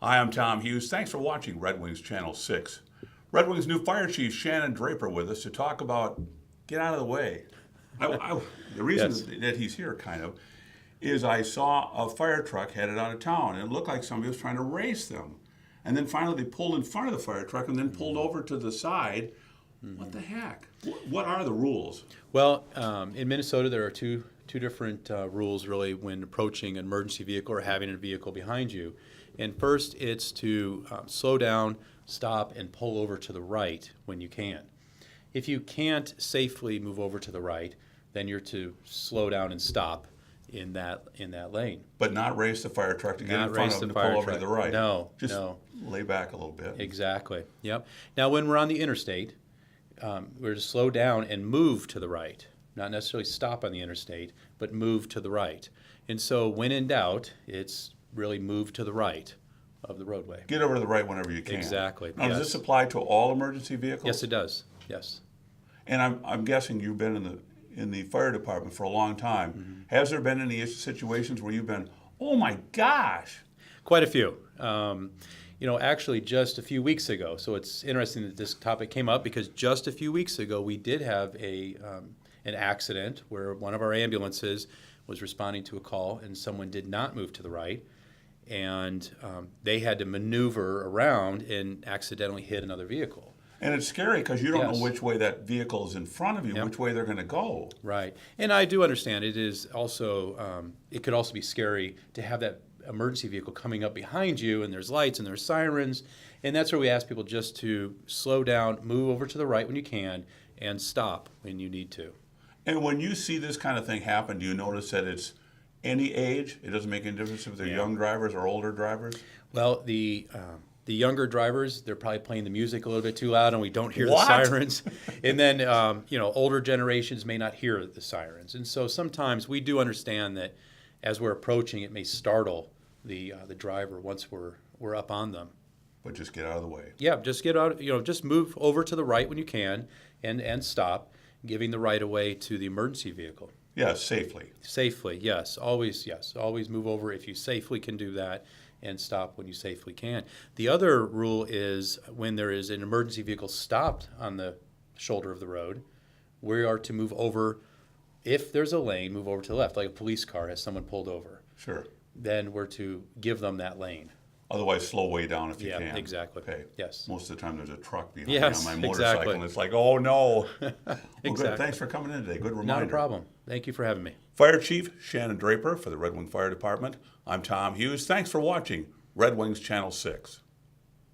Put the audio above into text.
Hi, I'm Tom Hughes. Thanks for watching Red Wings Channel 6. Red Wings new fire chief Shannon Draper with us to talk about get out of the way. The reason Yes. that he's here, kind of, is I saw a fire truck headed out of town, and it looked like somebody was trying to race them. And then finally they pulled in front of the fire truck and then pulled over to the side. What the heck? What are the rules? Well, in Minnesota, there are two different rules really when approaching an emergency vehicle or having a vehicle behind you. And first, it's to slow down, stop, and pull over to the right when you can. If you can't safely move over to the right, then you're to slow down and stop in that lane. But not race the fire truck to get Not in front race of the them to fire pull over to truck. the right. No, Just no. lay back a little bit. Exactly. Yep. Now, when we're on the interstate, we're to slow down and move to the right. Not necessarily stop on the interstate, but move to the right. And so, when in doubt, it's really move to the right of the roadway. Get over to the right whenever you can. Exactly. Now, does Yes. this apply to all emergency vehicles? Yes, it does. Yes. And I'm guessing you've been in the fire department for a long time. Mm-hmm. Has there been any situations where you've been, oh my gosh? Quite a few. Actually, just a few weeks ago. So it's interesting that this topic came up because just a few weeks ago we did have an accident where one of our ambulances was responding to a call and someone did not move to the right, and they had to maneuver around and accidentally hit another vehicle. And it's scary because you don't Yes. know which way that vehicle is in front of you, Yep. which way they're going to go. Right, and I do understand it is also it could also be scary to have that emergency vehicle coming up behind you, and there's lights and there's sirens, and that's where we ask people just to slow down, move over to the right when you can, and stop when you need to. And when you see this kind of thing happen, do you notice that it's any age? It doesn't make any difference if they're Yeah. young drivers or older drivers? Well, the younger drivers, they're probably playing the music a little bit too loud, and we don't hear What? the sirens. And then, older generations may not hear the sirens. And so sometimes we do understand that as we're approaching, it may startle the driver once we're up on them. But just get out of the way. Yeah, just get out. Just move over to the right when you can, and stop, giving the right of way to the emergency vehicle. Yeah, safely. Safely, yes. Always move over if you safely can do that, and stop when you safely can. The other rule is when there is an emergency vehicle stopped on the shoulder of the road, we are to move over. If there's a lane, move over to the left, like a police car has someone pulled over. Sure. Then we're to give them that lane. Otherwise, slow way down if you Yeah, can. exactly. Okay. Yes. Most of the time, there's a truck behind Yes, me on my motorcycle, exactly. and it's like, oh no. Well, Exactly. good. Thanks for coming in today. Good reminder. Not a problem. Thank you for having me. Fire Chief Shannon Draper for the Red Wing Fire Department. I'm Tom Hughes. Thanks for watching Red Wings Channel 6.